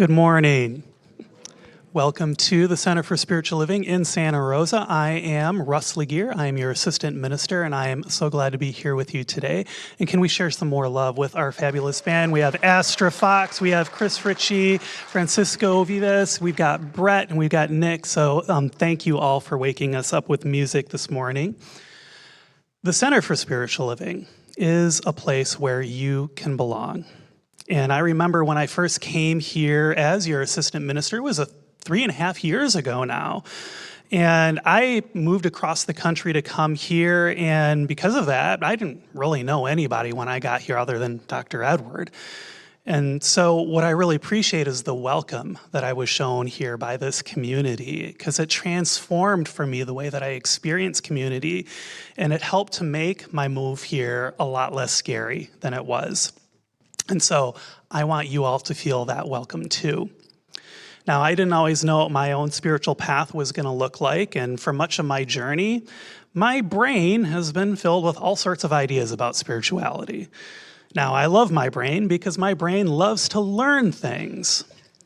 Good morning. Welcome to the Center for Spiritual Living in Santa Rosa. I am Russ Legear. I am your assistant minister, and I am so glad to be here with you today. And can we share some more love with our fabulous band? We have Astra Fox, we have Chris Ritchie, Francisco Vivas, we've got Brett, and we've got Nick. So thank you all for waking us up with music this morning. The Center for Spiritual Living is a place where you can belong. And I remember when I first came here as your assistant minister, it was 3.5 years ago now. And I moved across the country to come here, and because of that, I didn't really know anybody when I got here other than Dr. Edward. And so what I really appreciate is the welcome that I was shown here by this community, because it transformed for me the way that I experience community, and it helped to make my move here a lot less scary than it was. And so I want you all to feel that welcome too. Now, I didn't always know what my own spiritual path was going to look like, and for much of my journey, my brain has been filled with all sorts of ideas about spirituality. Now, I love my brain because my brain loves to learn things,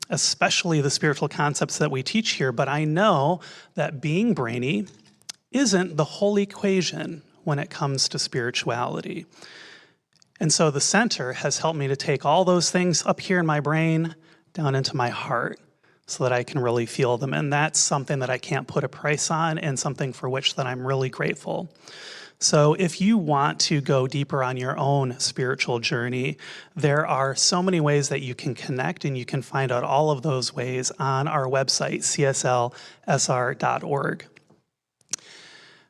especially the spiritual concepts that we teach here, but I know that being brainy isn't the whole equation when it comes to spirituality. And so the center has helped me to take all those things up here in my brain down into my heart so that I can really feel them. And that's something that I can't put a price on, and something for which that I'm really grateful. So if you want to go deeper on your own spiritual journey, there are so many ways that you can connect, and you can find out all of those ways on our website, CSLSR.org.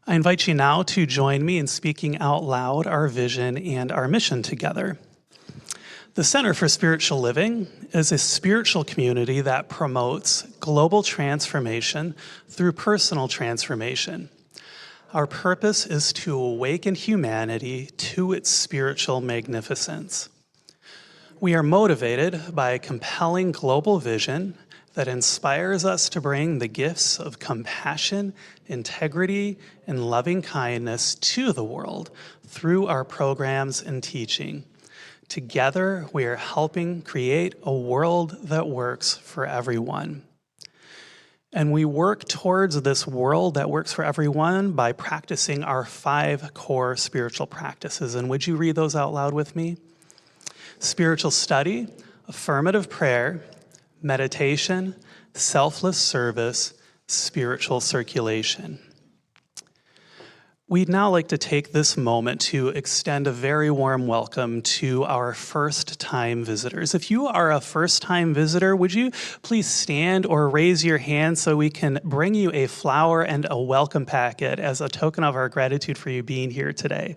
I invite you now to join me in speaking out loud our vision and our mission together. The Center for Spiritual Living is a spiritual community that promotes global transformation through personal transformation. Our purpose is to awaken humanity to its spiritual magnificence. We are motivated by a compelling global vision that inspires us to bring the gifts of compassion, integrity, and loving kindness to the world through our programs and teaching. Together, we are helping create a world that works for everyone. And we work towards this world that works for everyone by practicing our 5 core spiritual practices. And would you read those out loud with me? Spiritual study, affirmative prayer, meditation, selfless service, spiritual circulation. We'd now like to take this moment to extend a very warm welcome to our first-time visitors. If you are a first-time visitor, would you please stand or raise your hand so we can bring you a flower and a welcome packet as a token of our gratitude for you being here today.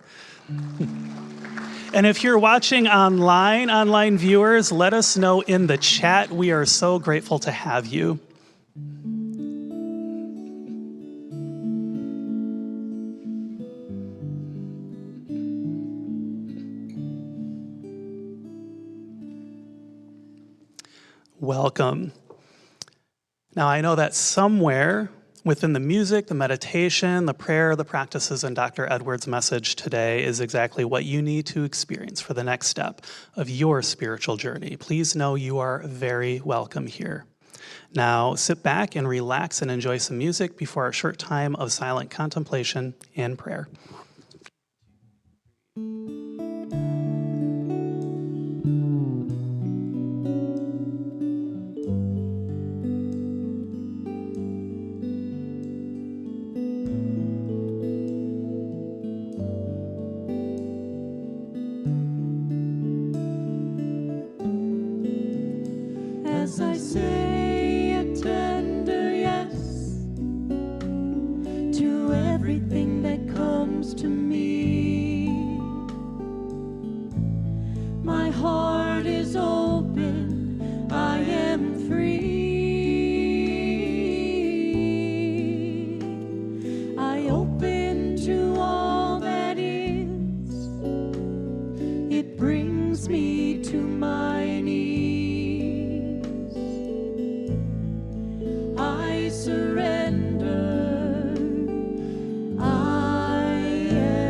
And if you're watching online viewers, let us know in the chat. We are so grateful to have you. Welcome. Now, I know that somewhere within the music, the meditation, the prayer, the practices, and Dr. Edward's message today is exactly what you need to experience for the next step of your spiritual journey. Please know you are very welcome here. Now, sit back and relax and enjoy some music before our short time of silent contemplation and prayer. As I say a tender yes to everything that comes to me, my heart is open, I am free. I open to all that is, it brings me to my knees. I surrender, I am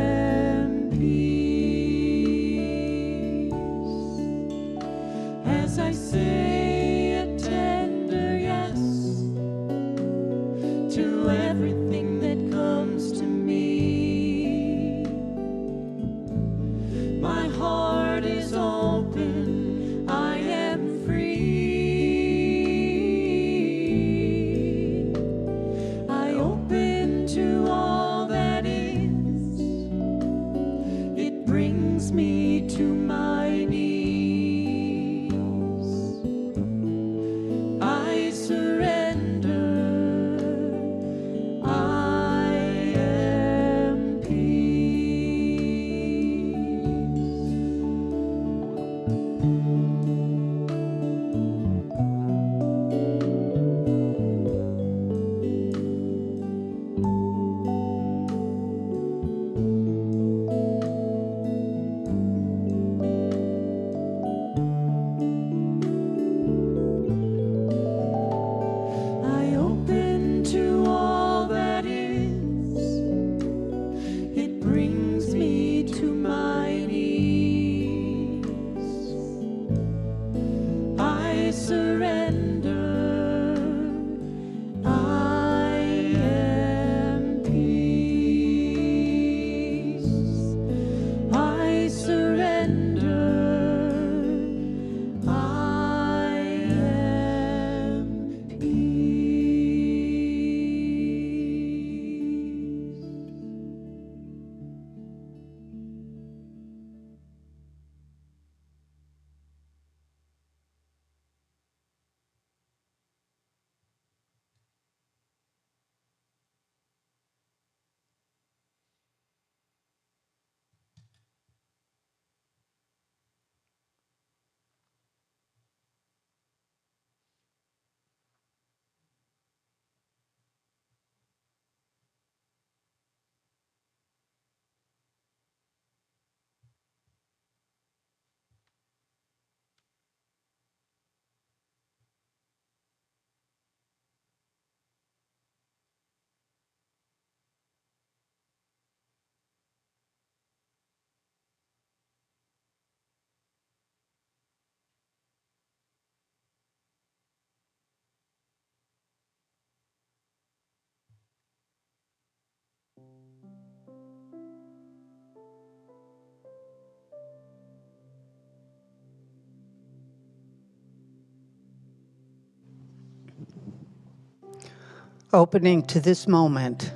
opening to this moment.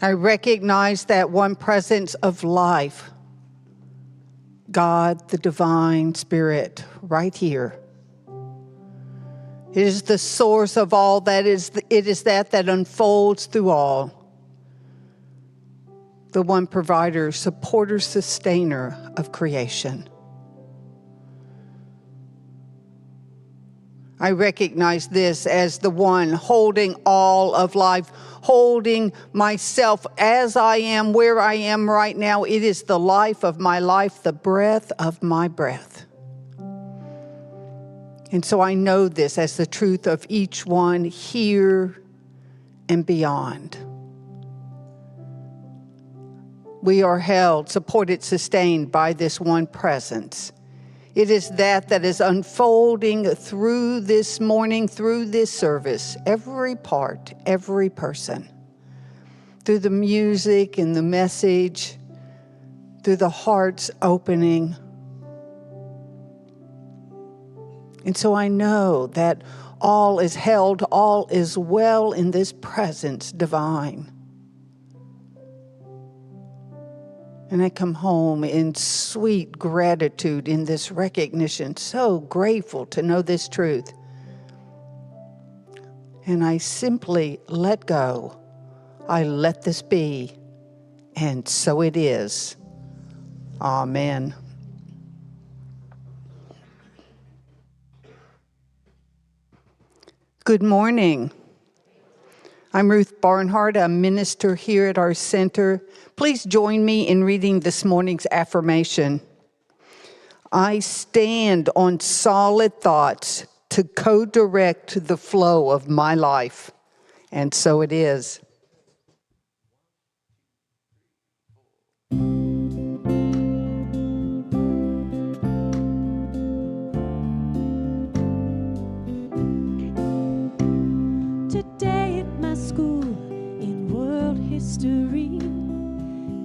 I recognize that one presence of life, God, the divine spirit, right here. It is the source of all that is. It is that unfolds through all. The one provider, supporter, sustainer of creation. I recognize this as the one holding all of life, holding myself as I am, where I am right now. It is the life of my life, the breath of my breath. And so I know this as the truth of each one here and beyond. We are held, supported, sustained by this one presence. It is that is unfolding through this morning, through this service, every part, every person, through the music and the message, through the heart's opening. And so I know that all is held, all is well in this presence divine. And I come home in sweet gratitude in this recognition, so grateful to know this truth. And I simply let go. I let this be, and so it is. Amen. Good morning. I'm Ruth Barnhart, a minister here at our center. Please join me in reading this morning's affirmation. I stand on solid thoughts to co-direct the flow of my life, and so it is. Today at my school in world history,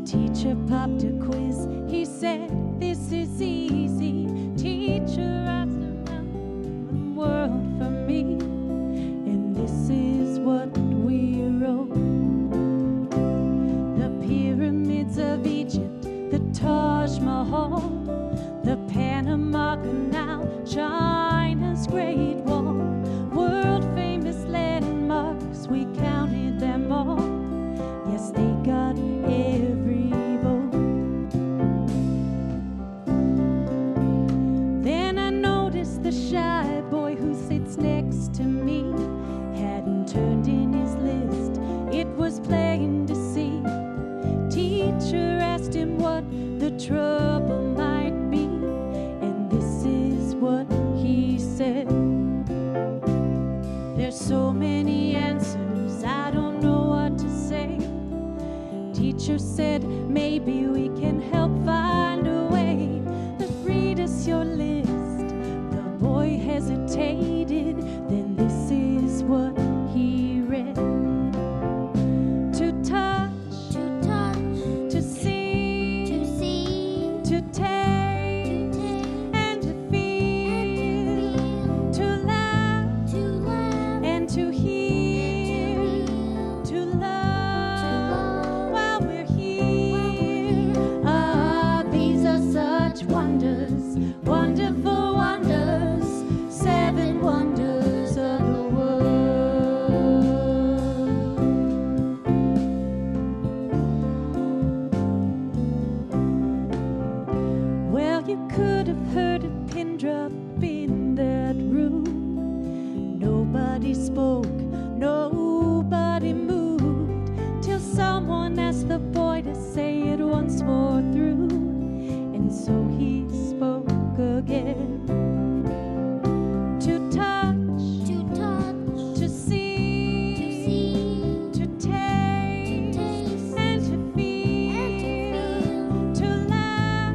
teacher popped a quiz. He said, "This is easy." Teacher asked around the world for me, and this is what we wrote. The pyramids of Egypt, the Taj Mahal, the Panama Canal, China's Great Wall, world famous landmarks, we counted them all. Yes, they got every vote. Then I noticed the shy boy who sits next to me hadn't turned in his list. It was plain to see. Teacher asked him what the trouble might be, and this is what he said. There's so many answers, I don't know what to say. Teacher said, maybe we can help find a way. Let's read us your list. The boy hesitated, then this is what he read. To touch, to see, to taste, and to feel, to laugh, and to hear, to love while we're here. Ah, these are such wonders, wonderful wonders, 7 wonders of the world. Well, you could have heard a pin drop in that room. Nobody spoke, nobody moved, till someone asked the boy to say it once more through. And so he spoke again. To touch, to see, to taste, and to feel, to laugh,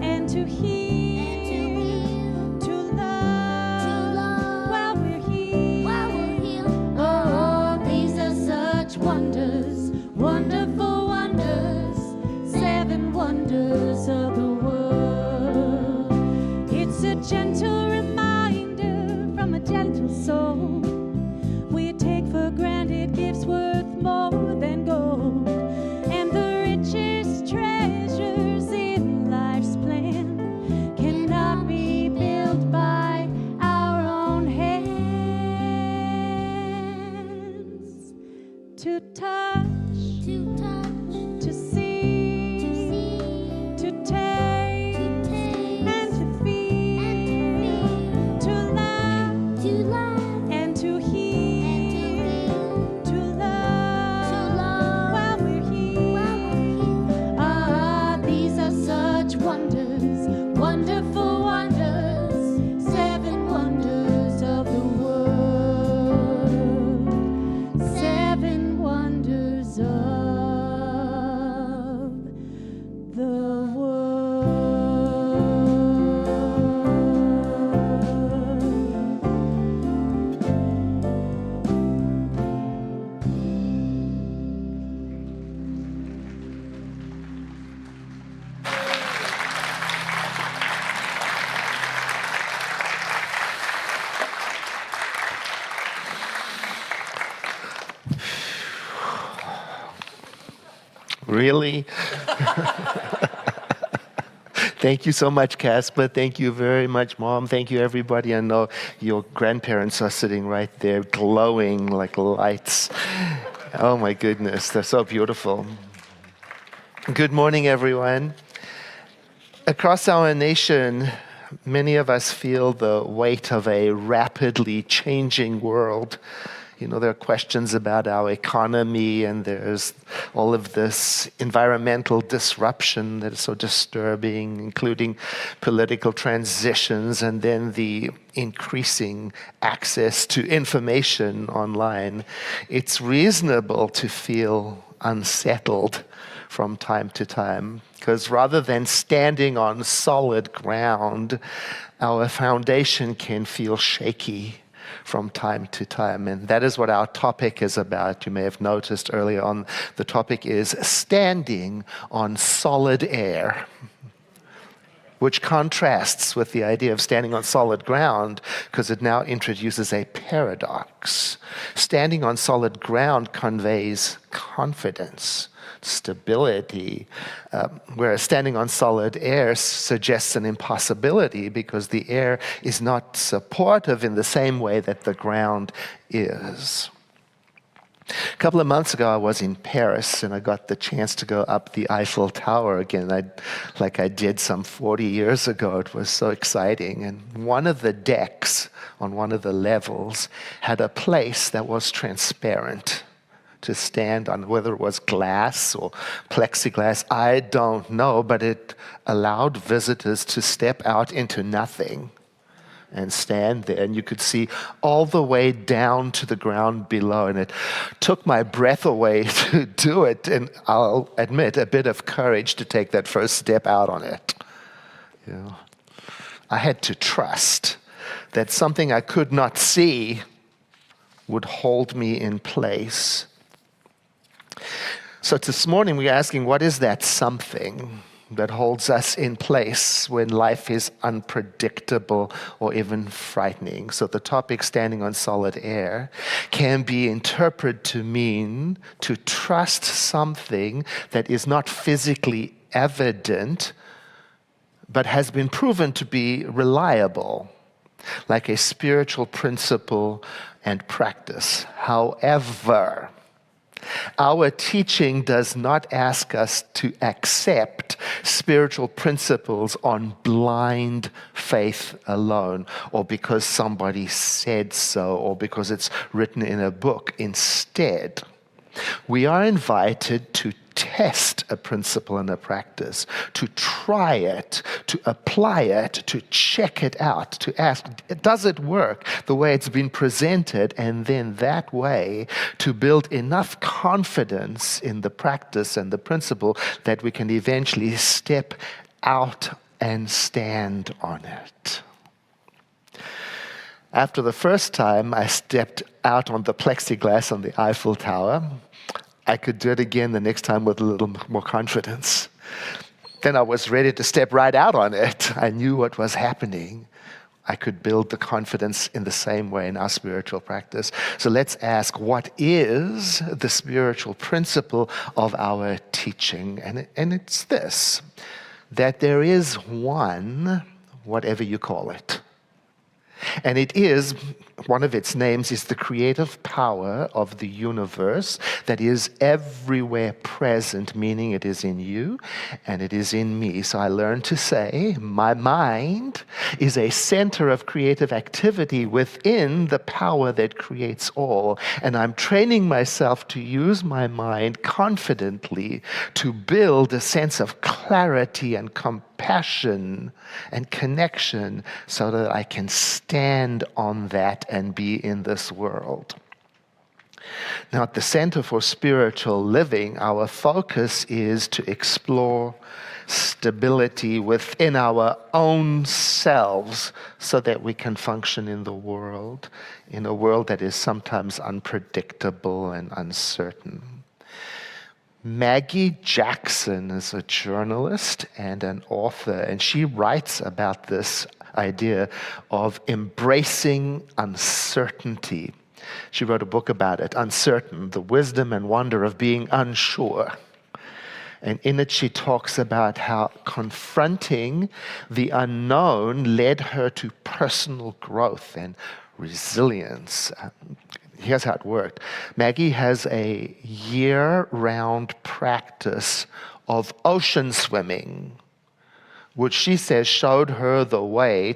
and to hear, to love while we're here. Oh, these are such wonders, wonderful wonders, 7 wonders of the world. It's a gentle reminder from a gentle soul. We to see, to taste, and to feel, to laugh, and to heal, to love while we're here. Ah, these are such wonders, wonderful wonders, 7 wonders of the world, 7 wonders of the world. Really? Thank you so much, Casper. Thank you very much, Mom. Thank you, everybody. I know your grandparents are sitting right there glowing like lights. Oh, my goodness. They're so beautiful. Good morning, everyone. Across our nation, many of us feel the weight of a rapidly changing world. You know, there are questions about our economy, and there's all of this environmental disruption that is so disturbing, including political transitions, and then the increasing access to information online. It's reasonable to feel unsettled from time to time, because rather than standing on solid ground, our foundation can feel shaky from time to time. And that is what our topic is about. You may have noticed earlier on, the topic is standing on solid air, which contrasts with the idea of standing on solid ground, because it now introduces a paradox. Standing on solid ground conveys confidence, stability, whereas standing on solid air suggests an impossibility, because the air is not supportive in the same way that the ground is. A couple of months ago, I was in Paris, and I got the chance to go up the Eiffel Tower again, like I did some 40 years ago. It was so exciting. And one of the decks on one of the levels had a place that was transparent to stand on, whether it was glass or plexiglass, I don't know, but it allowed visitors to step out into nothing and stand there, and you could see all the way down to the ground below, and it took my breath away to do it, and I'll admit, a bit of courage to take that first step out on it. You know, I had to trust that something I could not see would hold me in place. So this morning we're asking, what is that something that holds us in place when life is unpredictable or even frightening? So the topic, standing on solid air, can be interpreted to mean to trust something that is not physically evident, but has been proven to be reliable, like a spiritual principle and practice. However, our teaching does not ask us to accept spiritual principles on blind faith alone, or because somebody said so, or because it's written in a book. Instead, we are invited to test a principle and a practice, to try it, to apply it, to check it out, to ask, does it work the way it's been presented? And then that way to build enough confidence in the practice and the principle that we can eventually step out and stand on it. After the first time I stepped out on the plexiglass on the Eiffel Tower, I could do it again the next time with a little more confidence. Then I was ready to step right out on it. I knew what was happening. I could build the confidence in the same way in our spiritual practice. So let's ask, what is the spiritual principle of our teaching? And it's this, that there is one, whatever you call it. And it is one of its names is the creative power of the universe that is everywhere present, meaning it is in you and it is in me. So I learned to say, my mind is a center of creative activity within the power that creates all. And I'm training myself to use my mind confidently to build a sense of clarity and compassion and connection so that I can stand on that and be in this world. Now, at the Center for Spiritual Living, our focus is to explore stability within our own selves so that we can function in the world, in a world that is sometimes unpredictable and uncertain. Maggie Jackson is a journalist and an author, and she writes about this idea of embracing uncertainty. She wrote a book about it, Uncertain, the Wisdom and Wonder of Being Unsure. And in it, she talks about how confronting the unknown led her to personal growth and resilience. Here's how it worked. Maggie has a year-round practice of ocean swimming, which she says showed her the way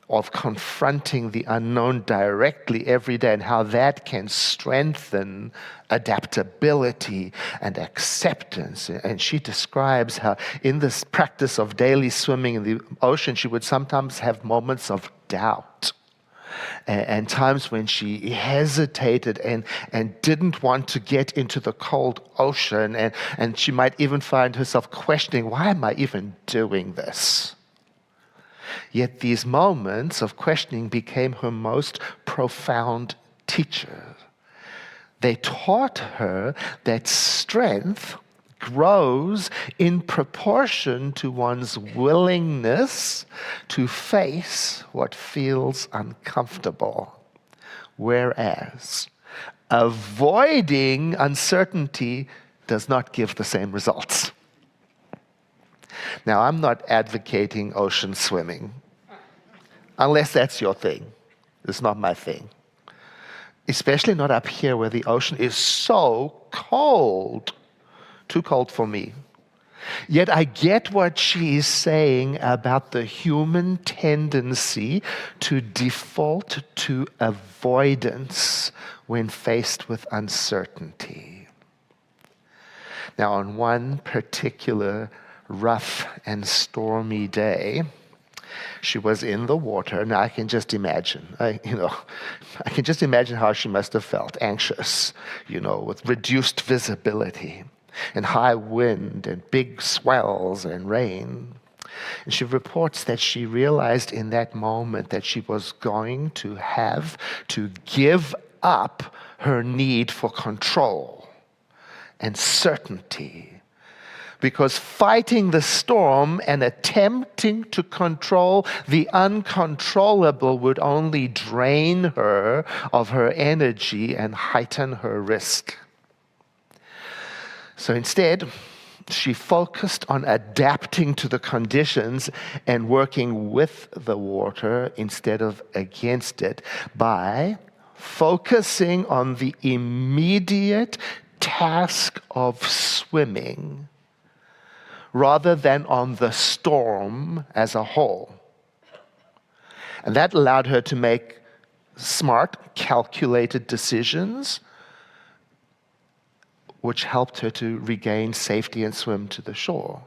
of confronting the unknown directly every day and how that can strengthen adaptability and acceptance. And she describes how in this practice of daily swimming in the ocean, she would sometimes have moments of doubt and times when she hesitated and didn't want to get into the cold ocean. And she might even find herself questioning, why am I even doing this? Yet these moments of questioning became her most profound teacher. They taught her that strength grows in proportion to one's willingness to face what feels uncomfortable. Whereas avoiding uncertainty does not give the same results. Now, I'm not advocating ocean swimming, unless that's your thing. It's not my thing. Especially not up here where the ocean is so cold. Too cold for me. Yet I get what she is saying about the human tendency to default to avoidance when faced with uncertainty. Now, on one particular rough and stormy day, she was in the water. Now I can just imagine, I can just imagine how she must have felt, anxious, with reduced visibility and high wind and big swells and rain. And she reports that she realized in that moment that she was going to have to give up her need for control and certainty. Because fighting the storm and attempting to control the uncontrollable would only drain her of her energy and heighten her risk. So instead, she focused on adapting to the conditions and working with the water instead of against it by focusing on the immediate task of swimming rather than on the storm as a whole. And that allowed her to make smart, calculated decisions, which helped her to regain safety and swim to the shore.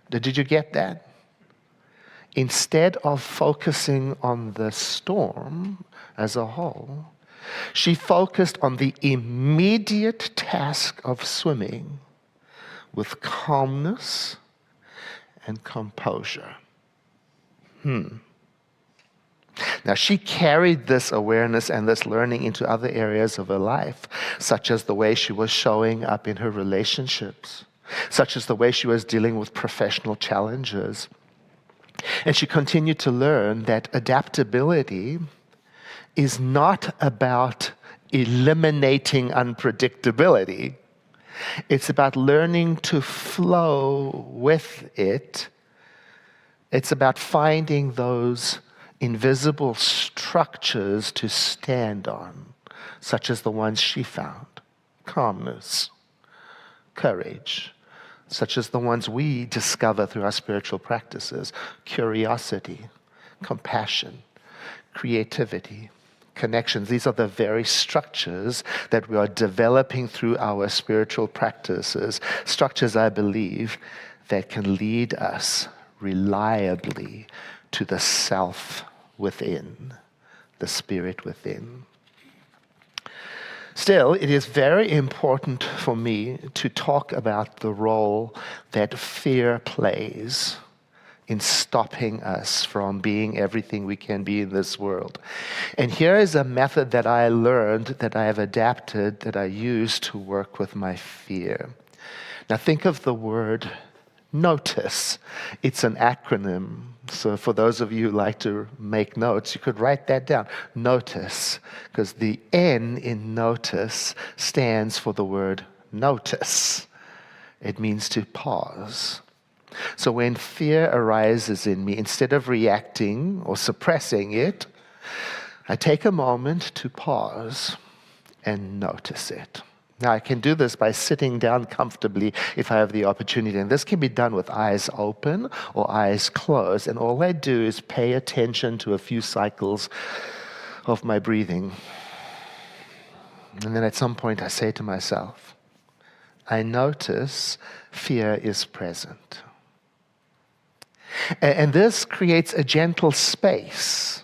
Did you get that? Instead of focusing on the storm as a whole, she focused on the immediate task of swimming with calmness and composure. Now, she carried this awareness and this learning into other areas of her life, such as the way she was showing up in her relationships, such as the way she was dealing with professional challenges. And she continued to learn that adaptability is not about eliminating unpredictability. It's about learning to flow with it. It's about finding those invisible structures to stand on, such as the ones she found. Calmness, courage, such as the ones we discover through our spiritual practices. Curiosity, compassion, creativity, connections. These are the very structures that we are developing through our spiritual practices. Structures, I believe, that can lead us reliably to the self within, the spirit within. Still, it is very important for me to talk about the role that fear plays in stopping us from being everything we can be in this world. And here is a method that I learned, that I have adapted, that I use to work with my fear. Now think of the word notice. It's an acronym. So for those of you who like to make notes, you could write that down. Notice, because the N in notice stands for the word notice. It means to pause. So when fear arises in me, instead of reacting or suppressing it, I take a moment to pause and notice it. Now, I can do this by sitting down comfortably if I have the opportunity. And this can be done with eyes open or eyes closed. And all I do is pay attention to a few cycles of my breathing. And then at some point I say to myself, I notice fear is present. And this creates a gentle space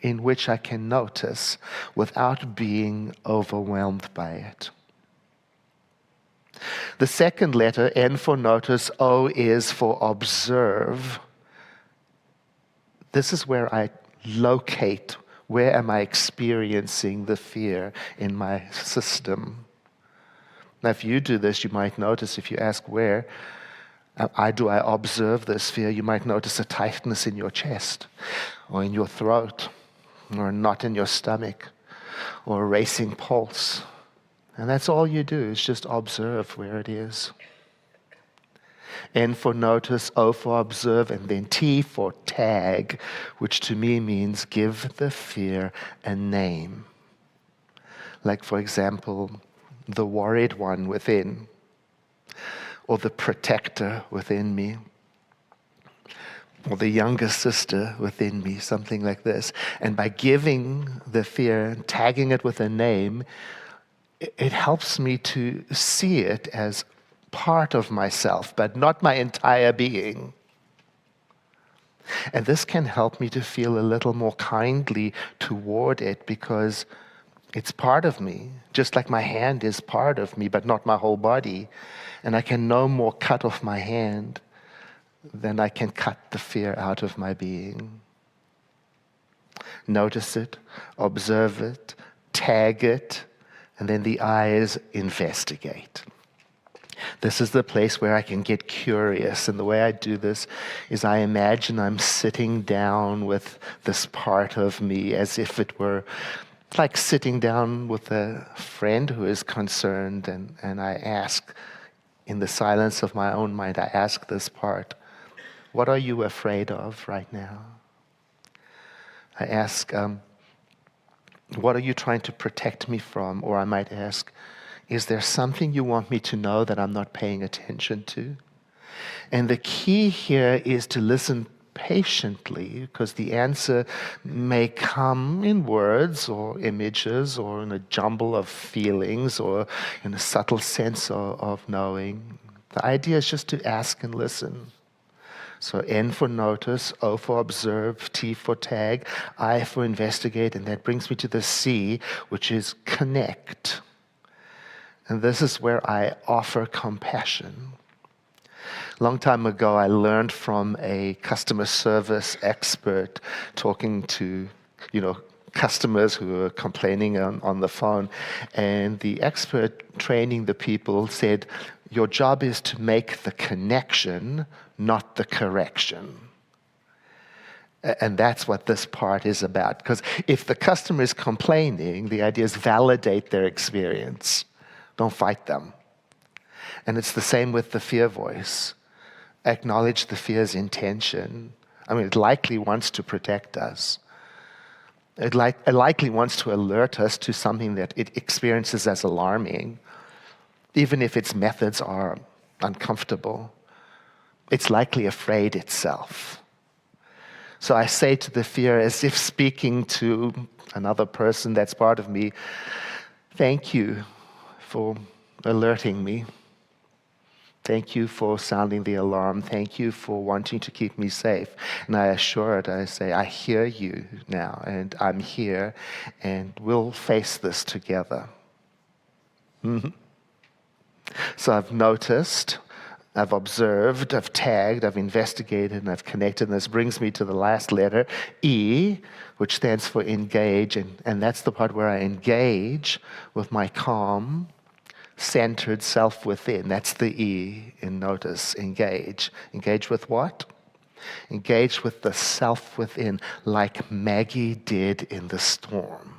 in which I can notice without being overwhelmed by it. The second letter, N for notice, O is for observe. This is where I locate, where am I experiencing the fear in my system. Now, if you do this, you might notice, if you ask where, I observe this fear, you might notice a tightness in your chest, or in your throat, or a knot in your stomach, or a racing pulse. And that's all you do, is just observe where it is. N for notice, O for observe, and then T for tag, which to me means give the fear a name. Like, for example, the worried one within, or the protector within me, or the younger sister within me, something like this. And by giving the fear, tagging it with a name, it helps me to see it as part of myself, but not my entire being. And this can help me to feel a little more kindly toward it, because it's part of me, just like my hand is part of me, but not my whole body. And I can no more cut off my hand than I can cut the fear out of my being. Notice it, observe it, tag it, and then the eyes investigate. This is the place where I can get curious. And the way I do this is I imagine I'm sitting down with this part of me as if it were like sitting down with a friend who is concerned, and I ask, in the silence of my own mind, I ask this part, what are you afraid of right now? I ask, what are you trying to protect me from? Or I might ask, is there something you want me to know that I'm not paying attention to? And the key here is to listen patiently, because the answer may come in words or images or in a jumble of feelings or in a subtle sense of knowing. The idea is just to ask and listen. So N for notice, O for observe, T for tag, I for investigate, and that brings me to the C, which is connect. And this is where I offer compassion. A long time ago, I learned from a customer service expert talking to, customers who were complaining on the phone. And the expert training the people said, your job is to make the connection, not the correction. And that's what this part is about. Because if the customer is complaining, the idea is validate their experience. Don't fight them. And it's the same with the fear voice. Acknowledge the fear's intention. I mean, it likely wants to protect us. It likely wants to alert us to something that it experiences as alarming, even if its methods are uncomfortable. It's likely afraid itself. So I say to the fear, as if speaking to another person that's part of me, thank you for alerting me. Thank you for sounding the alarm. Thank you for wanting to keep me safe. And I assure it, I say, I hear you now, and I'm here, and we'll face this together. So I've noticed, I've observed, I've tagged, I've investigated, and I've connected. And this brings me to the last letter, E, which stands for engage. And that's the part where I engage with my calm, centered self within. That's the E in notice, engage. Engage with what? Engage with the self within, like Maggie did in the storm.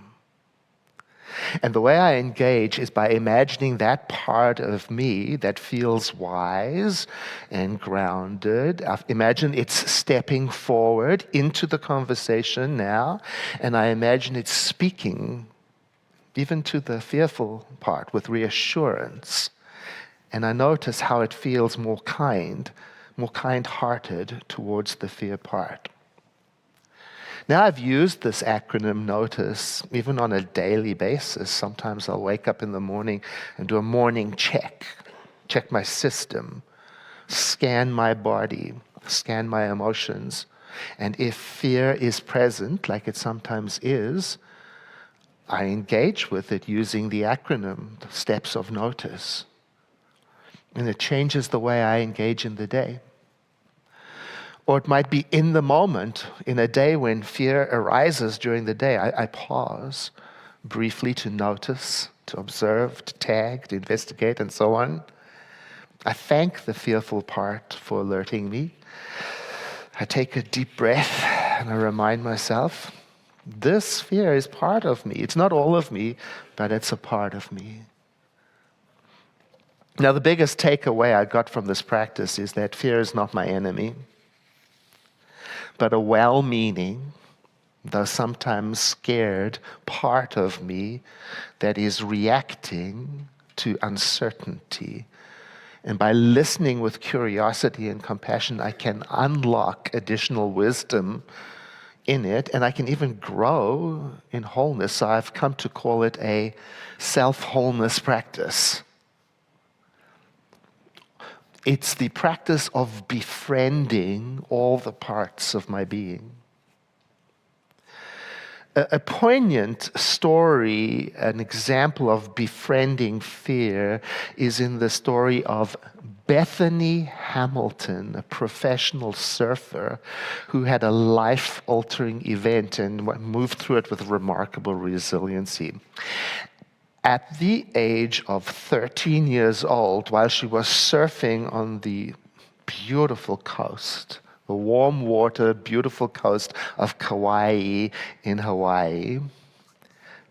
And the way I engage is by imagining that part of me that feels wise and grounded. I imagine it's stepping forward into the conversation now, and I imagine it's speaking even to the fearful part with reassurance. And I notice how it feels more kind-hearted towards the fear part. Now I've used this acronym NOTICE even on a daily basis. Sometimes I'll wake up in the morning and do a morning check my system, scan my body, scan my emotions. And if fear is present, like it sometimes is, I engage with it using the acronym, the steps of notice. And it changes the way I engage in the day. Or it might be in the moment, in a day when fear arises during the day. I pause briefly to notice, to observe, to tag, to investigate, and so on. I thank the fearful part for alerting me. I take a deep breath and I remind myself, this fear is part of me. It's not all of me, but it's a part of me. Now, the biggest takeaway I got from this practice is that fear is not my enemy, but a well-meaning, though sometimes scared, part of me that is reacting to uncertainty. And by listening with curiosity and compassion, I can unlock additional wisdom in it, and I can even grow in wholeness. So I've come to call it a self-wholeness practice. It's the practice of befriending all the parts of my being. A poignant story, an example of befriending fear, is in the story of Bethany Hamilton, a professional surfer who had a life-altering event and moved through it with remarkable resiliency. At the age of 13 years old, while she was surfing on the beautiful coast, the warm water, beautiful coast of Kauai in Hawaii,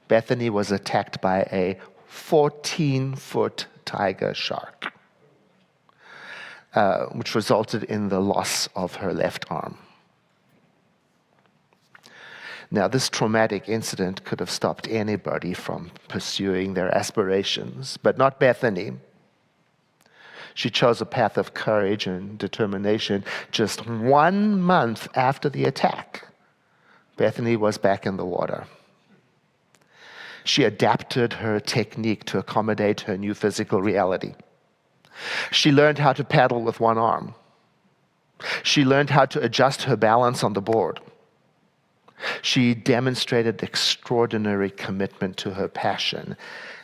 Bethany was attacked by a 14-foot tiger shark, which resulted in the loss of her left arm. Now, this traumatic incident could have stopped anybody from pursuing their aspirations, but not Bethany. She chose a path of courage and determination. Just 1 month after the attack, Bethany was back in the water. She adapted her technique to accommodate her new physical reality. She learned how to paddle with one arm. She learned how to adjust her balance on the board. She demonstrated extraordinary commitment to her passion,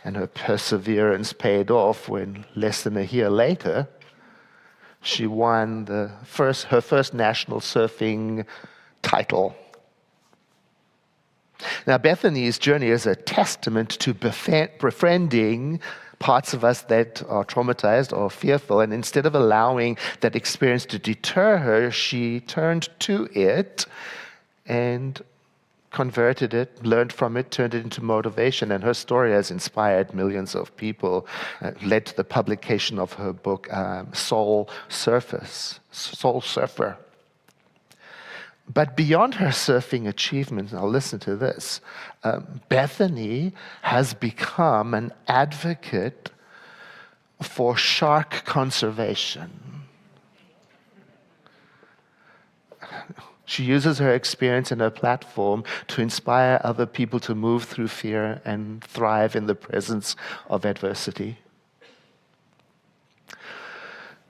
and her perseverance paid off when, less than a year later, she won her first national surfing title. Now, Bethany's journey is a testament to befriending parts of us that are traumatized or fearful, and instead of allowing that experience to deter her, she turned to it and converted it, learned from it, turned it into motivation, and her story has inspired millions of people, led to the publication of her book, Soul Surfer. But beyond her surfing achievements, now listen to this, Bethany has become an advocate for shark conservation. She uses her experience and her platform to inspire other people to move through fear and thrive in the presence of adversity.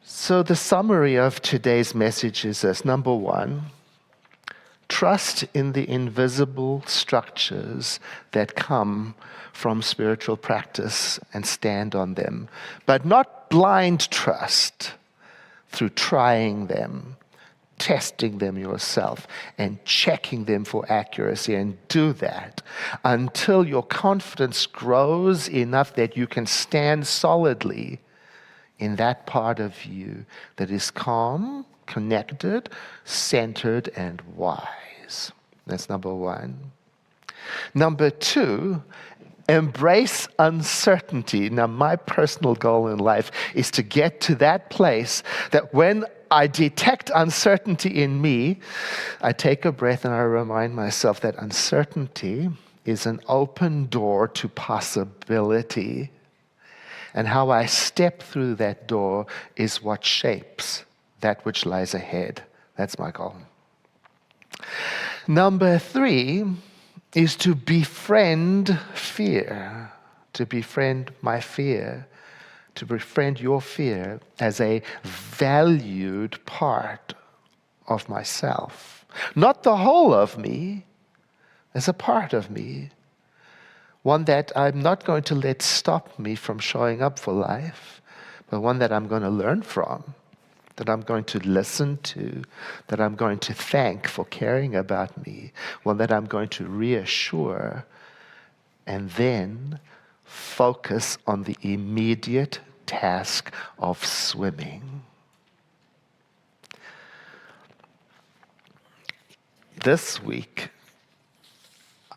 So the summary of today's message is this. Number one, trust in the invisible structures that come from spiritual practice and stand on them, but not blind trust through trying them, testing them yourself, and checking them for accuracy. And do that until your confidence grows enough that you can stand solidly in that part of you that is calm, connected, centered, and wise. That's number one. Number two, embrace uncertainty. Now, my personal goal in life is to get to that place that when I detect uncertainty in me, I take a breath and I remind myself that uncertainty is an open door to possibility. And how I step through that door is what shapes that which lies ahead. That's my goal. Number three is to befriend fear, to befriend my fear, to befriend your fear as a valued part of myself. Not the whole of me, as a part of me. One that I'm not going to let stop me from showing up for life, but one that I'm going to learn from, that I'm going to listen to, that I'm going to thank for caring about me, one that I'm going to reassure, and then focus on the immediate task of swimming. This week,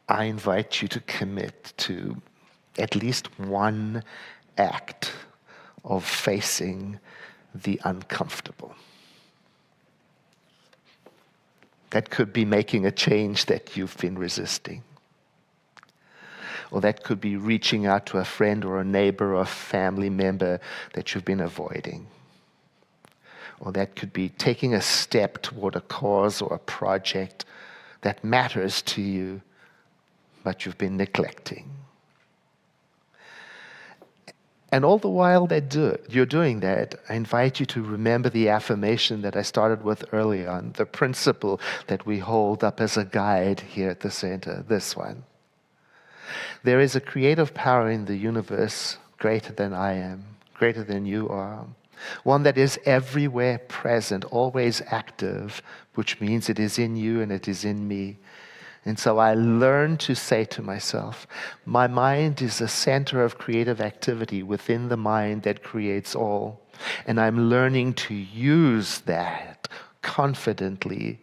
I invite you to commit to at least one act of facing the uncomfortable. That could be making a change that you've been resisting. Or that could be reaching out to a friend or a neighbor or a family member that you've been avoiding. Or that could be taking a step toward a cause or a project that matters to you, but you've been neglecting. And all the while you're doing that, I invite you to remember the affirmation that I started with earlier on, the principle that we hold up as a guide here at the center, this one. There is a creative power in the universe greater than I am, greater than you are. One that is everywhere present, always active, which means it is in you and it is in me. And so I learn to say to myself, my mind is a center of creative activity within the mind that creates all. And I'm learning to use that confidently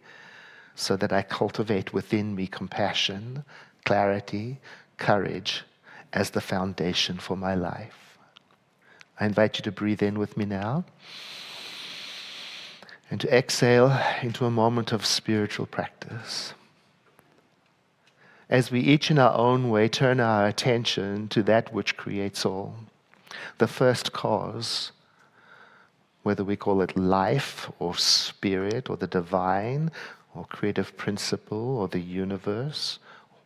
so that I cultivate within me compassion, clarity, courage as the foundation for my life. I invite you to breathe in with me now and to exhale into a moment of spiritual practice. As we each in our own way turn our attention to that which creates all, the first cause, whether we call it life or spirit or the divine or creative principle or the universe,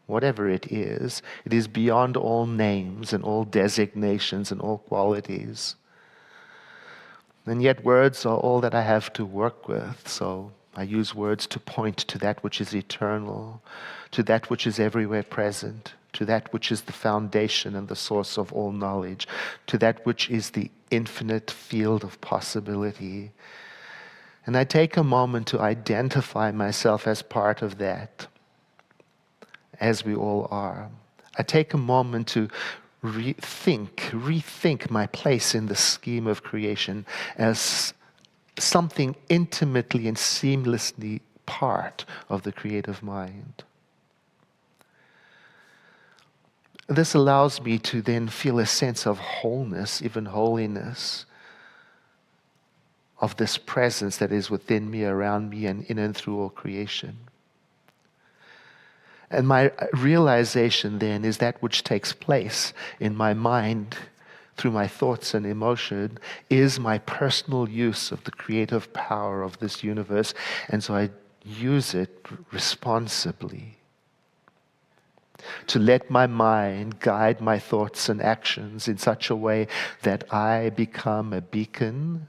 whatever it is beyond all names and all designations and all qualities. And yet words are all that I have to work with, so I use words to point to that which is eternal, to that which is everywhere present, to that which is the foundation and the source of all knowledge, to that which is the infinite field of possibility. And I take a moment to identify myself as part of that, as we all are. I take a moment to rethink my place in the scheme of creation as something intimately and seamlessly part of the creative mind. This allows me to then feel a sense of wholeness, even holiness, of this presence that is within me, around me, and in and through all creation. And my realization then is that which takes place in my mind through my thoughts and emotion is my personal use of the creative power of this universe. And so I use it responsibly. To let my mind guide my thoughts and actions in such a way that I become a beacon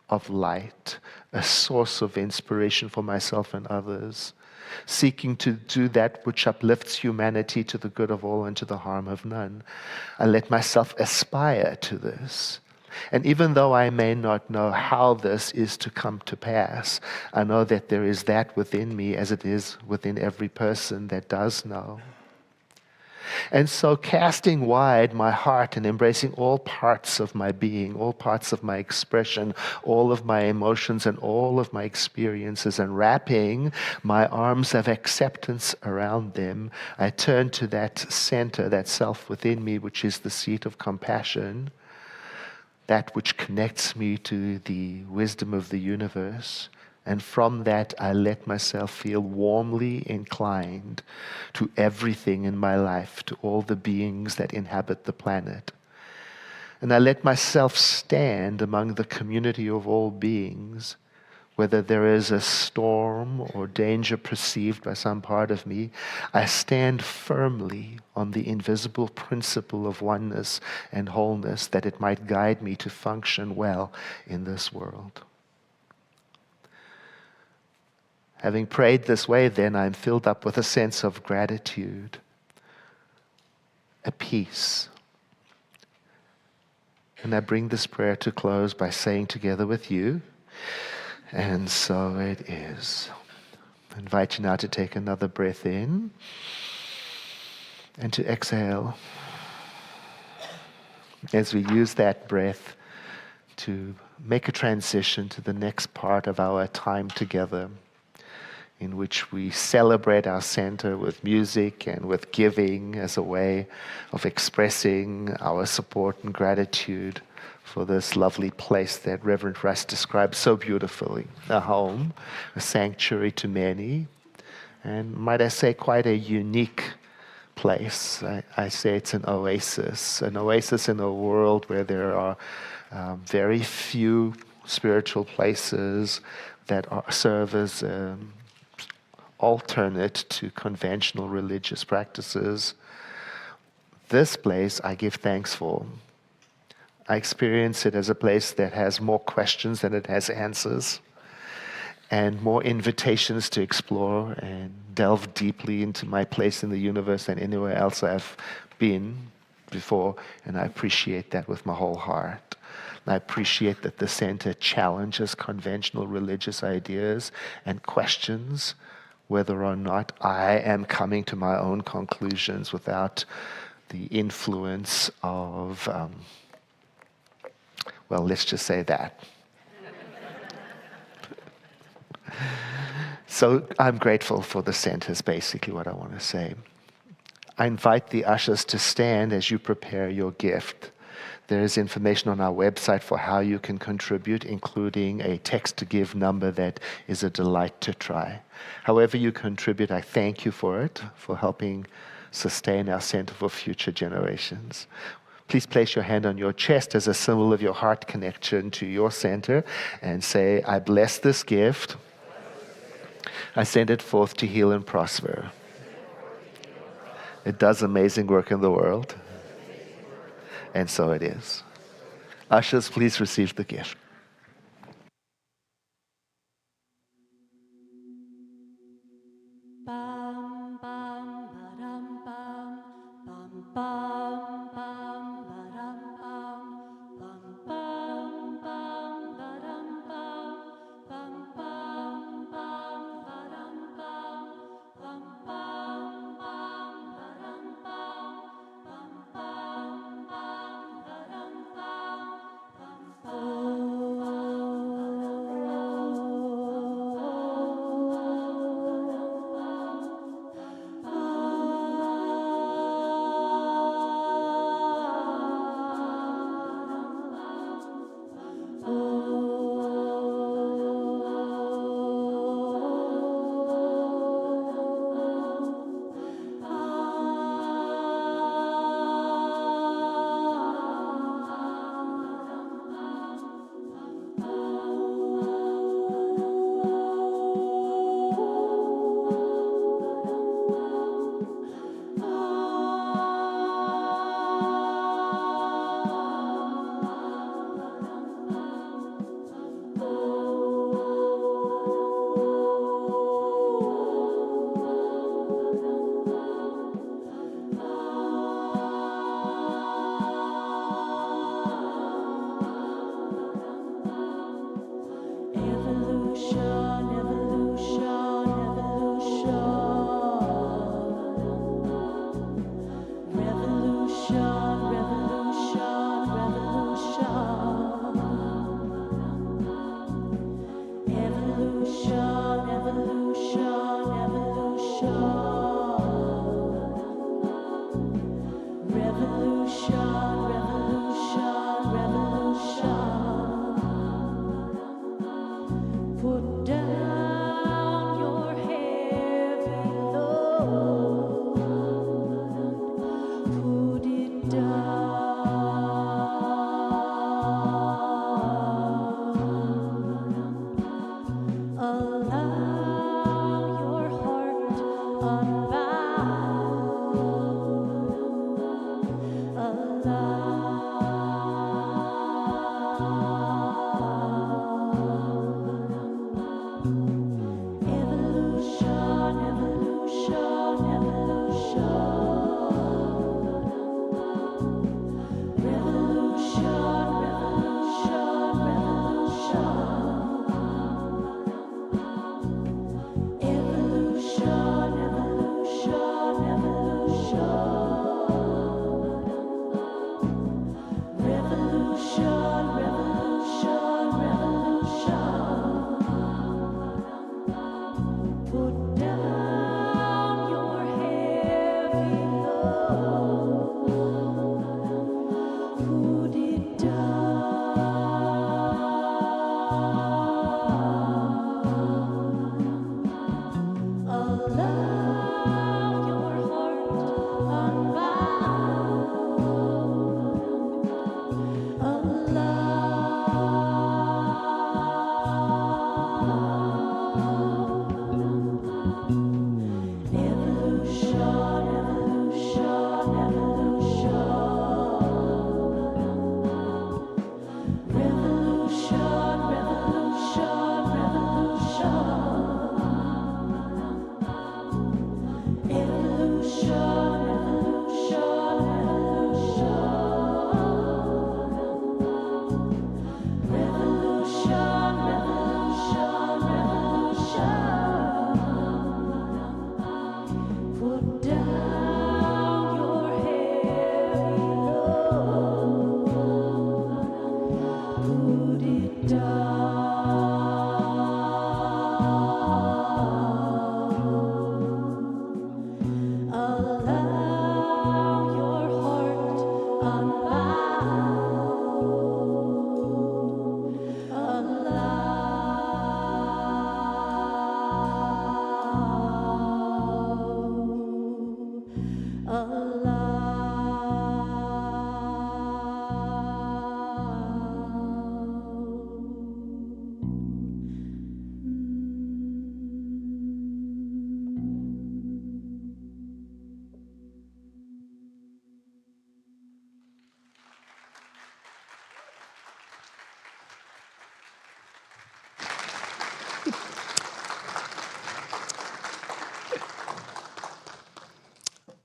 of light, a source of inspiration for myself and others, seeking to do that which uplifts humanity to the good of all and to the harm of none. I let myself aspire to this. And even though I may not know how this is to come to pass, I know that there is that within me, as it is within every person that does know. And so casting wide my heart and embracing all parts of my being, all parts of my expression, all of my emotions and all of my experiences, and wrapping my arms of acceptance around them, I turn to that center, that self within me, which is the seat of compassion, that which connects me to the wisdom of the universe. And from that, I let myself feel warmly inclined to everything in my life, to all the beings that inhabit the planet. And I let myself stand among the community of all beings, whether there is a storm or danger perceived by some part of me. I stand firmly on the invisible principle of oneness and wholeness, that it might guide me to function well in this world. Having prayed this way, then, I'm filled up with a sense of gratitude, a peace. And I bring this prayer to close by saying together with you, and so it is. I invite you now to take another breath in and to exhale, as we use that breath to make a transition to the next part of our time together, in which we celebrate our center with music and with giving as a way of expressing our support and gratitude for this lovely place that Reverend Russ described so beautifully, a home, a sanctuary to many, and might I say quite a unique place. I say it's an oasis in a world where there are very few spiritual places that serve as alternate to conventional religious practices. This place I give thanks for. I experience it as a place that has more questions than it has answers, and more invitations to explore and delve deeply into my place in the universe than anywhere else I've been before, and I appreciate that with my whole heart. And I appreciate that the center challenges conventional religious ideas and questions whether or not I am coming to my own conclusions without the influence of, well, let's just say that. So I'm grateful for the center is basically what I want to say. I invite the ushers to stand as you prepare your gift. There is information on our website for how you can contribute, including a text-to-give number that is a delight to try. However you contribute, I thank you for it, for helping sustain our center for future generations. Please place your hand on your chest as a symbol of your heart connection to your center and say, I bless this gift. I send it forth to heal and prosper. It does amazing work in the world. And so it is. Ushers, please receive the gift. Bum bum ba-dum bum bum bum bum ba-dum bum bum bum ba-dum bum bum ba-dum bum bum ba-dum bum bum ba-dum bum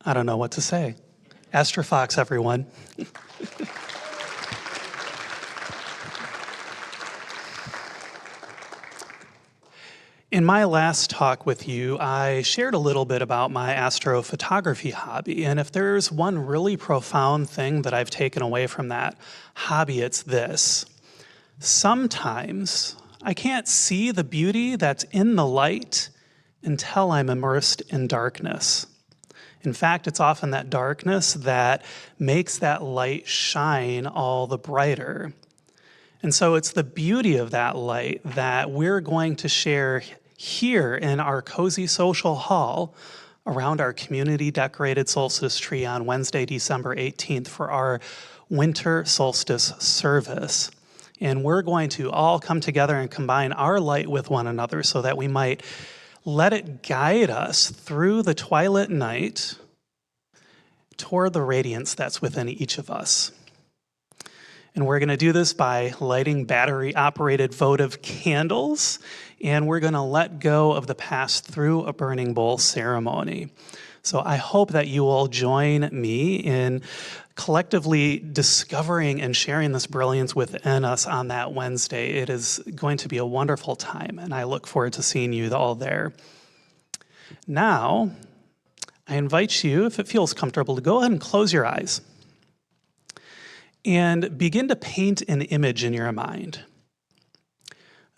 I don't know what to say. Astor Fox, everyone. In my last talk with you, I shared a little bit about my astrophotography hobby, and if there's one really profound thing that I've taken away from that hobby, it's this. Sometimes I can't see the beauty that's in the light until I'm immersed in darkness. In fact, it's often that darkness that makes that light shine all the brighter. And so it's the beauty of that light that we're going to share here in our cozy social hall around our community-decorated solstice tree on Wednesday, December 18th for our winter solstice service. And we're going to all come together and combine our light with one another so that we might let it guide us through the twilight night toward the radiance that's within each of us. And we're going to do this by lighting battery-operated votive candles, and we're going to let go of the past through a burning bowl ceremony. So I hope that you will join me in collectively discovering and sharing this brilliance within us on that Wednesday. It is going to be a wonderful time, and I look forward to seeing you all there. Now, I invite you, if it feels comfortable, to go ahead and close your eyes and begin to paint an image in your mind.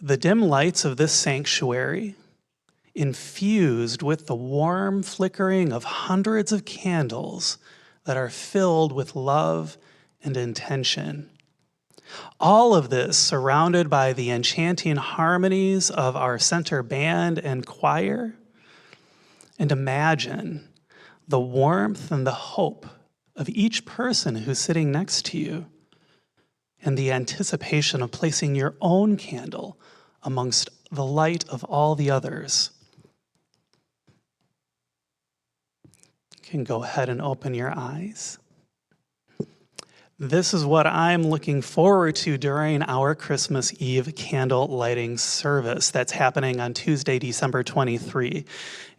The dim lights of this sanctuary, infused with the warm flickering of hundreds of candles that are filled with love and intention. All of this surrounded by the enchanting harmonies of our center band and choir. And imagine the warmth and the hope of each person who's sitting next to you, and the anticipation of placing your own candle amongst the light of all the others. You can go ahead and open your eyes. This is what I'm looking forward to during our Christmas Eve candle lighting service that's happening on Tuesday, December 23.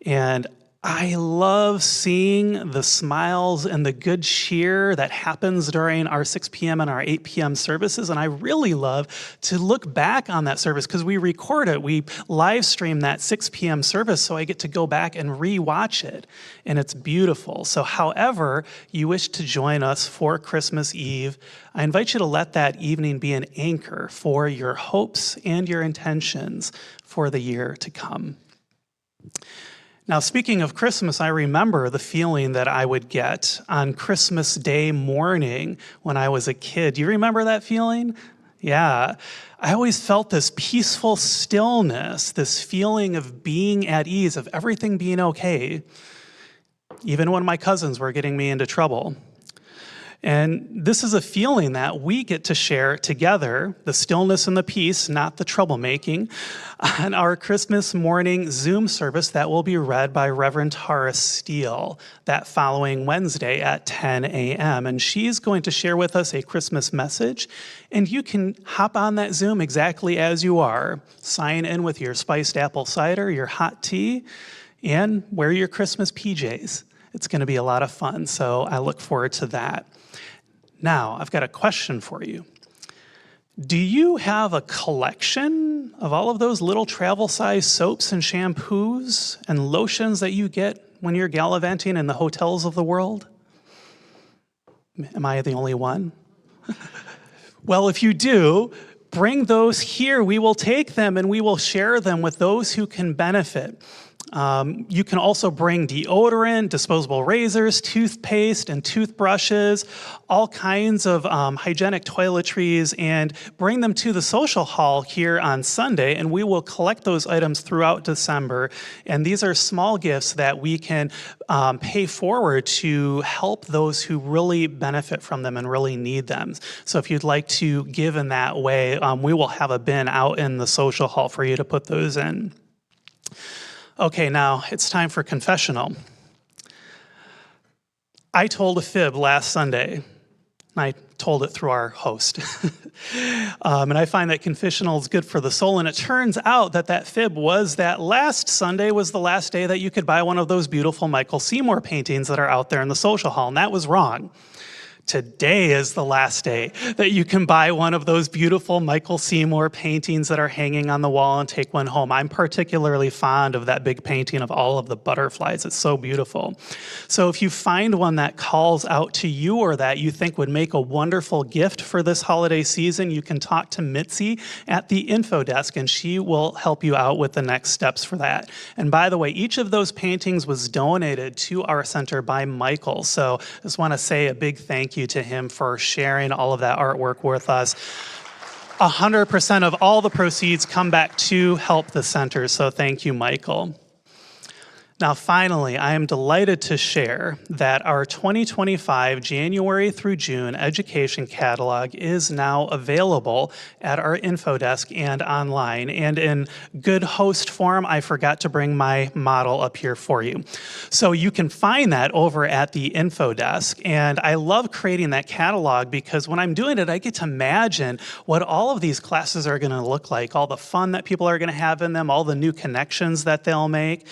And I love seeing the smiles and the good cheer that happens during our 6 p.m. and our 8 p.m. services. And I really love to look back on that service because we record it. We live stream that 6 p.m. service, so I get to go back and re-watch it. And it's beautiful. So however you wish to join us for Christmas Eve, I invite you to let that evening be an anchor for your hopes and your intentions for the year to come. Now, speaking of Christmas, I remember the feeling that I would get on Christmas Day morning when I was a kid. Do you remember that feeling? Yeah. I always felt this peaceful stillness, this feeling of being at ease, of everything being okay, even when my cousins were getting me into trouble. And this is a feeling that we get to share together, the stillness and the peace, not the troublemaking, on our Christmas morning Zoom service that will be read by Reverend Tara Steele that following Wednesday at 10 a.m. And she's going to share with us a Christmas message, and you can hop on that Zoom exactly as you are. Sign in with your spiced apple cider, your hot tea, and wear your Christmas PJs. It's going to be a lot of fun, so I look forward to that. Now, I've got a question for you. Do you have a collection of all of those little travel-sized soaps and shampoos and lotions that you get when you're gallivanting in the hotels of the world? Am I the only one? Well, if you do, bring those here. We will take them and we will share them with those who can benefit. You can also bring deodorant, disposable razors, toothpaste, and toothbrushes, all kinds of hygienic toiletries, and bring them to the social hall here on Sunday, and we will collect those items throughout December. And these are small gifts that we can pay forward to help those who really benefit from them and really need them. So if you'd like to give in that way, we will have a bin out in the social hall for you to put those in. Okay, now it's time for confessional. I told a fib last Sunday. I told it through our host. And I find that confessional is good for the soul. And it turns out that that fib was that last Sunday was the last day that you could buy one of those beautiful Michael Seymour paintings that are out there in the social hall. And that was wrong. Today is the last day that you can buy one of those beautiful Michael Seymour paintings that are hanging on the wall and take one home. I'm particularly fond of that big painting of all of the butterflies. It's so beautiful. So if you find one that calls out to you or that you think would make a wonderful gift for this holiday season, you can talk to Mitzi at the info desk and she will help you out with the next steps for that. And by the way, each of those paintings was donated to our center by Michael. So I just want to say a big thank you to him for sharing all of that artwork with us. 100% of all the proceeds come back to help the center, so thank you, Michael. Now, finally, I am delighted to share that our 2025 January through June education catalog is now available at our info desk and online. And in good host form, I forgot to bring my model up here for you. So you can find that over at the info desk. And I love creating that catalog because when I'm doing it, I get to imagine what all of these classes are going to look like, all the fun that people are going to have in them, all the new connections that they'll make.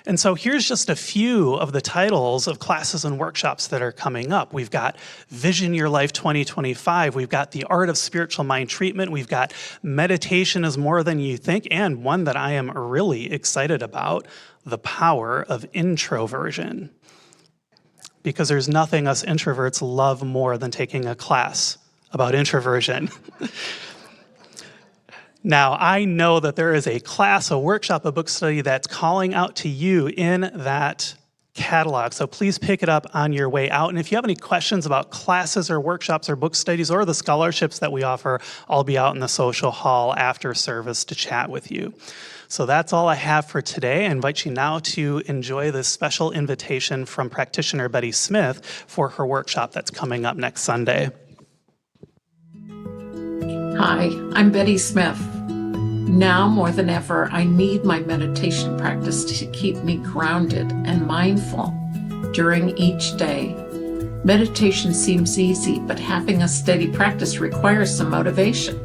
And so here's just a few of the titles of classes and workshops that are coming up. We've got Vision Your Life 2025. We've got The Art of Spiritual Mind Treatment. We've got Meditation is More Than You Think, and one that I am really excited about, The Power of Introversion. Because there's nothing us introverts love more than taking a class about introversion. Now, I know that there is a class, a workshop, a book study that's calling out to you in that catalog. So please pick it up on your way out. And if you have any questions about classes or workshops or book studies or the scholarships that we offer, I'll be out in the social hall after service to chat with you. So that's all I have for today. I invite you now to enjoy this special invitation from practitioner Betty Smith for her workshop that's coming up next Sunday. Hi, I'm Betty Smith. Now more than ever, I need my meditation practice to keep me grounded and mindful during each day. Meditation seems easy, but having a steady practice requires some motivation.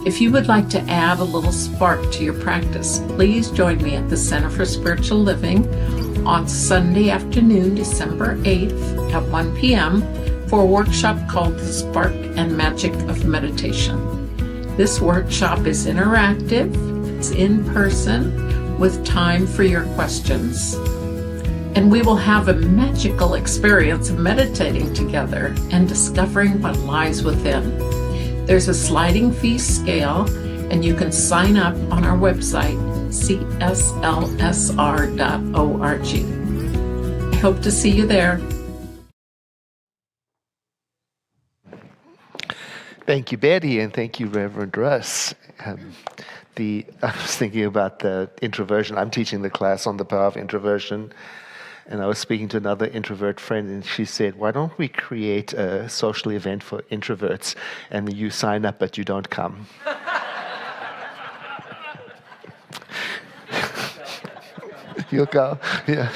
If you would like to add a little spark to your practice, please join me at the Center for Spiritual Living on Sunday afternoon, December 8th at 1 p.m. for a workshop called The Spark and Magic of Meditation. This workshop is interactive, it's in person, with time for your questions. And we will have a magical experience of meditating together and discovering what lies within. There's a sliding fee scale, and you can sign up on our website, CSLSR.org. I hope to see you there. Thank you, Betty, and thank you, Reverend Russ. I was thinking about the introversion. I'm teaching the class on the power of introversion, and I was speaking to another introvert friend, and she said, why don't we create a social event for introverts, and you sign up, but you don't come. You'll go, yeah.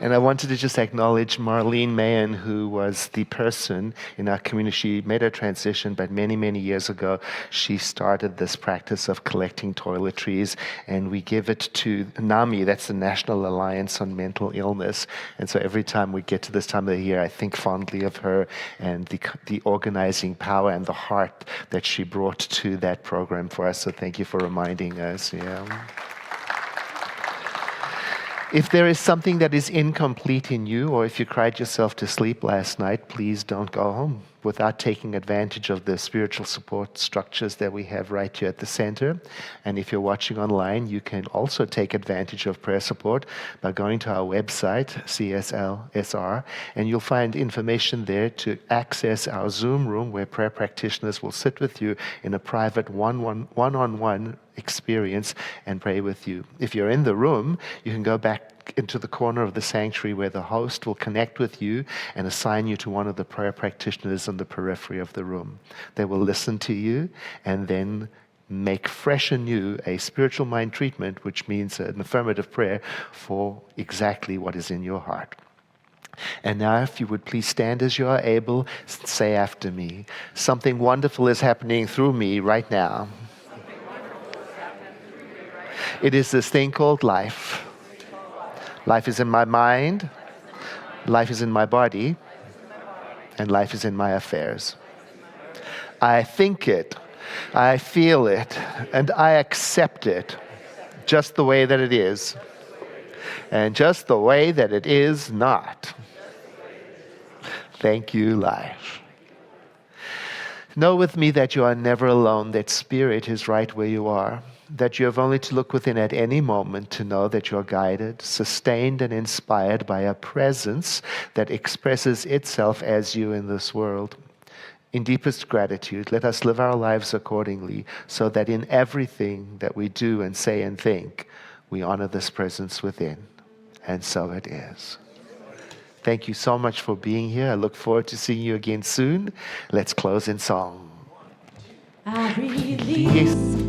And I wanted to just acknowledge Marlene Mahan, who was the person in our community. She made a transition, but many, many years ago, she started this practice of collecting toiletries, and we give it to NAMI, that's the National Alliance on Mental Illness. And so every time we get to this time of the year, I think fondly of her and the organizing power and the heart that she brought to that program for us. So thank you for reminding us. Yeah. If there is something that is incomplete in you, or if you cried yourself to sleep last night, please don't go home. without taking advantage of the spiritual support structures that we have right here at the center. And if you're watching online, you can also take advantage of prayer support by going to our website, CSLSR, and you'll find information there to access our Zoom room where prayer practitioners will sit with you in a private one-on-one experience and pray with you. If you're in the room, you can go back into the corner of the sanctuary where the host will connect with you and assign you to one of the prayer practitioners on the periphery of the room. They will listen to you and then make fresh anew a spiritual mind treatment, which means an affirmative prayer for exactly what is in your heart. And now, if you would please stand as you are able, say after me, something wonderful is happening through me right now. It is this thing called life. Life is in my mind, life is in my body, and life is in my affairs. I think it, I feel it, and I accept it just the way that it is, and just the way that it is not. Thank you, life. Know with me that you are never alone, that Spirit is right where you are, that you have only to look within at any moment to know that you're guided, sustained, and inspired by a presence that expresses itself as you in this world. In deepest gratitude, let us live our lives accordingly, so that in everything that we do and say and think, we honor this presence within. And so it is. Thank you so much for being here. I look forward to seeing you again soon. Let's close in song. I release